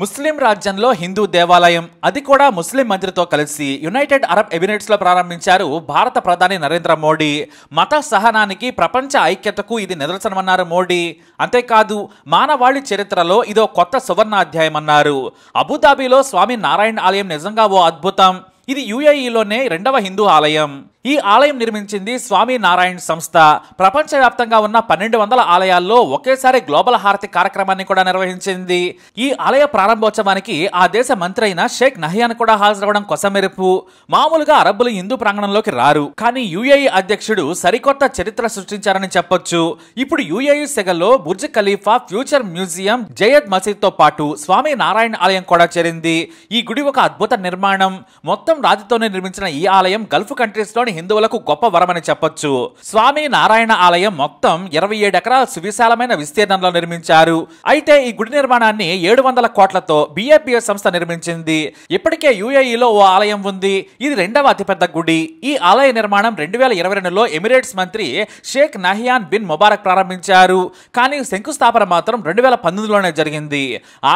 ముస్లిం రాజ్యంలో హిందూ దేవాలయం, అది కూడా ముస్లిం మందిరితో కలిసి యునైటెడ్ అరబ్ ఎమిరేట్స్ లో ప్రారంభించారు భారత ప్రధాని నరేంద్ర మోడీ. మత సహనానికి, ప్రపంచ ఐక్యతకు ఇది నిదర్శనమన్నారు మోడీ. అంతేకాదు, మానవాళి చరిత్రలో ఇదో కొత్త సువర్ణాధ్యాయం అన్నారు. అబుదాబిలో స్వామి నారాయణ ఆలయం నిజంగా ఓ అద్భుతం. ఇది యుఏఈలోనే రెండవ హిందూ ఆలయం. ఈ ఆలయం నిర్మించింది స్వామి నారాయణ్ సంస్థ. ప్రపంచవ్యాప్తంగా ఉన్న 1200 ఆలయాల్లో ఒకేసారి గ్లోబల్ హారతి కార్యక్రమాన్ని కూడా నిర్వహించింది. ఈ ఆలయ ప్రారంభోత్సవానికి ఆ దేశ మంత్రి అయిన షేక్ నహ్యాన్ కూడా హాజరవడం కొసమెరుపు. మామూలుగా అరబ్బులు హిందూ ప్రాంగణంలోకి రారు, కానీ యుఏఈ అధ్యక్షుడు సరికొత్త చరిత్ర సృష్టించారని చెప్పొచ్చు. ఇప్పుడు యుఏఈ సెగల్లో Burj Khalifa, future museum, Zayed మసీద్ తో పాటు స్వామి నారాయణ ఆలయం కూడా చేరింది. ఈ గుడి ఒక అద్భుత నిర్మాణం. మొత్తం రాతితోనే నిర్మించిన ఈ ఆలయం గల్ఫ్ కంట్రీస్ లోని హిందువులకు గొప్ప వరమని చెప్పొచ్చు. స్వామి నారాయణ ఆలయం మొత్తం 27 ఎకరాల సువిశాలమైన విస్తీర్ణంలో నిర్మించారు. అయితే ఈ గుడి నిర్మాణాన్ని 700 కోట్లతో బిఏపిఎస్ సంస్థ నిర్మించింది. ఇప్పటికే యుఏఈలో ఓ ఆలయం ఉంది. ఇది రెండవ అతిపెద్ద గుడి. ఈ ఆలయ నిర్మాణం 2022లో ఎమిరేట్స్ మంత్రి షేక్ నహ్యాన్ బిన్ ముబారక్ ప్రారంభించారు. కానీ శంకుస్థాపన మాత్రం 2019లోనే జరిగింది.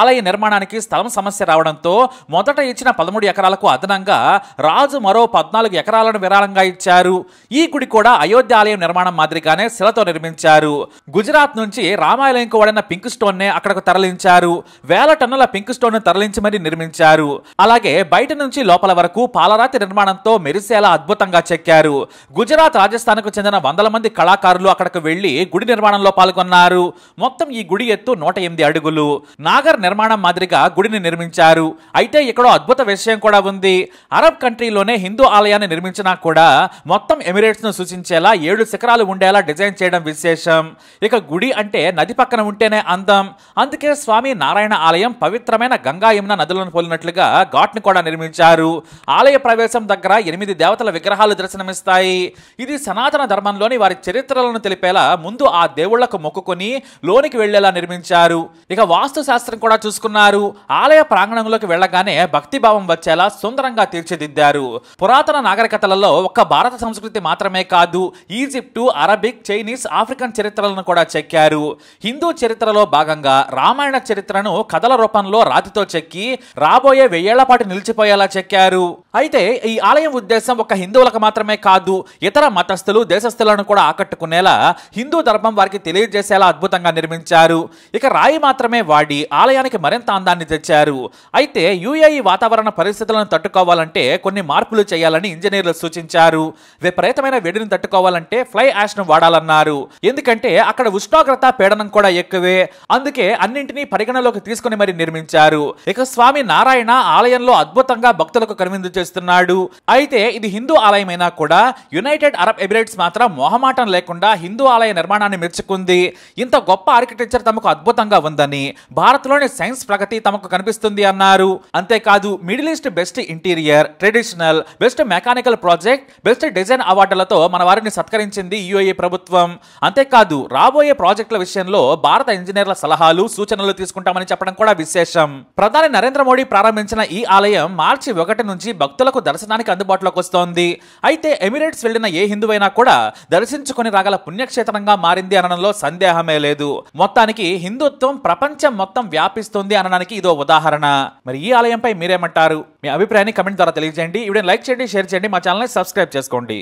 ఆలయ నిర్మాణానికి స్థలం సమస్య రావడంతో మొదట ఇచ్చిన 13 ఎకరాలకు అదనంగా రాజు మరో 14 ఎకరాలను విరాళంగా ఇచ్చారు. ఈ గుడి కూడా అయోధ్య ఆలయం నిర్మాణం మాదిరిగానే శిలతో నిర్మించారు. గుజరాత్ నుంచి రామాలయంకు వాడిన పింక్ స్టోన్ నే అక్కడకు తరలించారు. వేల టన్నుల పింక్ స్టోన్ ను తరలించి మరీ నిర్మించారు. అలాగే బయట నుంచి లోపల వరకు పాలరాతి నిర్మాణంతో మెరిసేలా అద్భుతంగా చెక్కారు. గుజరాత్, రాజస్థాన్ కు చెందిన వందల మంది కళాకారులు అక్కడకు వెళ్లి గుడి నిర్మాణంలో పాల్గొన్నారు. మొత్తం ఈ గుడి ఎత్తు 108 అడుగులు. నాగర్ నిర్మాణం మాదిరిగా గుడిని నిర్మించారు. అయితే ఇక్కడ అద్భుత విషయం కూడా ఉంది. అరబ్ కంట్రీలోనే హిందూ ఆలయాన్ని నిర్మించినా కూడా మొత్తం ఎమిరేట్స్ ను సూచించేలా 7 శిఖరాలు ఉండేలా డిజైన్ చేయడం విశేషం. ఇక గుడి అంటే నది పక్కన ఉంటేనే అందం. అందుకే స్వామి నారాయణ ఆలయం పవిత్రమైన గంగా, యమున నదులను పోలినట్లుగా ఘాట్ ని కూడా నిర్మించారు. ఆలయ ప్రవేశం దగ్గర 8 దేవతల విగ్రహాలు దర్శనమిస్తాయి. ఇది సనాతన ధర్మంలోని వారి చరిత్రలను తెలిపేలా ముందు ఆ దేవుళ్లకు మొక్కుకొని లోనికి వెళ్లేలా నిర్మించారు. ఇక వాస్తు శాస్త్రం కూడా చూసుకున్నారు. ఆలయ ప్రాంగణంలోకి వెళ్లగానే భక్తిభావం వచ్చేలా సుందరంగా తీర్చిదిద్దారు. పురాతన నాగరికతలలో ఒక్క భారత సంస్కృతి మాత్రమే కాదు, ఈజిప్టు, అరబిక్, చైనీస్, ఆఫ్రికన్ చరిత్రలను కూడా చెక్కారు. హిందూ చరిత్రలో భాగంగా రామాయణ చరిత్రను కథల రూపంలో రాతితో చెక్కి రాబోయే 1000 ఏళ్ల పాటు నిలిచిపోయేలా చెక్కారు. అయితే ఈ ఆలయం ఉద్దేశం ఒక హిందువులకు మాత్రమే కాదు, ఇతర మతస్థులు, దేశస్థులను కూడా ఆకట్టుకునేలా, హిందూ ధర్మం వారికి తెలియజేసేలా అద్భుతంగా నిర్మించారు. ఇక రాయి మాత్రమే వాడి ఆలయానికి మరింత అందాన్ని తెచ్చారు. అయితే యుఏఈ వాతావరణ పరిస్థితులను తట్టుకోవాలంటే కొన్ని మార్పులు చేయాలని ఇంజనీర్లు సూచించారు. విపరీతమైన వేడిని తట్టుకోవాలంటే ఫ్లై యాష్ ను వాడాలన్నారు. ఎందుకంటే అక్కడ ఉష్ణోగ్రత, పీడనం కూడా ఎక్కువే. అందుకే అన్నింటినీ పరిగణలోకి తీసుకుని మరి నిర్మించారు. ఇక స్వామి నారాయణ ఆలయంలో అద్భుతంగా భక్తులకు కనువిందు చేస్తున్నాడు. అయితే ఇది హిందూ ఆలయమైనా కూడా యునైటెడ్ అరబ్ ఎమిరేట్స్ మాత్రం మొహమాటం లేకుండా హిందూ ఆలయ నిర్మాణాన్ని మెచ్చుకుంది. ఇంత గొప్ప ఆర్కిటెక్చర్ తమకు అద్భుతంగా ఉందని, భారత్లోని సైన్స్ ప్రగతి తమకు కనిపిస్తుంది అన్నారు. అంతేకాదు, middle east best interior, traditional, best mechanical project, best design అవార్డులతో మన వారిని సత్కరించింది యుఏఈ ప్రభుత్వం. అంతేకాదు, రాబోయే ప్రాజెక్టుల విషయంలో భారత ఇంజనీర్ల సలహాలు, సూచనలు తీసుకుంటామని చెప్పడం కూడా విశేషం. ప్రధాని నరేంద్ర మోడీ ప్రారంభించిన ఈ ఆలయం మార్చి 1 నుంచి భక్తులకు దర్శనానికి అందుబాటులోకి వస్తోంది. అయితే ఎమిరేట్స్ వెళ్లిన ఏ హిందువైనా కూడా దర్శించుకుని రాగల పుణ్యక్షేత్రంగా మారింది అనడంలో సందేహమే లేదు. మొత్తానికి హిందుత్వం ప్రపంచం మొత్తం వ్యాపిస్తుంది అనడానికి ఇదో ఉదాహరణ. మరి ఈ ఆలయంపై మీరేమంటారు? మీ అభిప్రాయాన్ని కమెంట్ ద్వారా తెలియజేయండి. వీడియోని లైక్ చేయండి, షేర్ చేయండి, మా ఛానల్ని సబ్స్క్రైబ్ చేసుకోండి.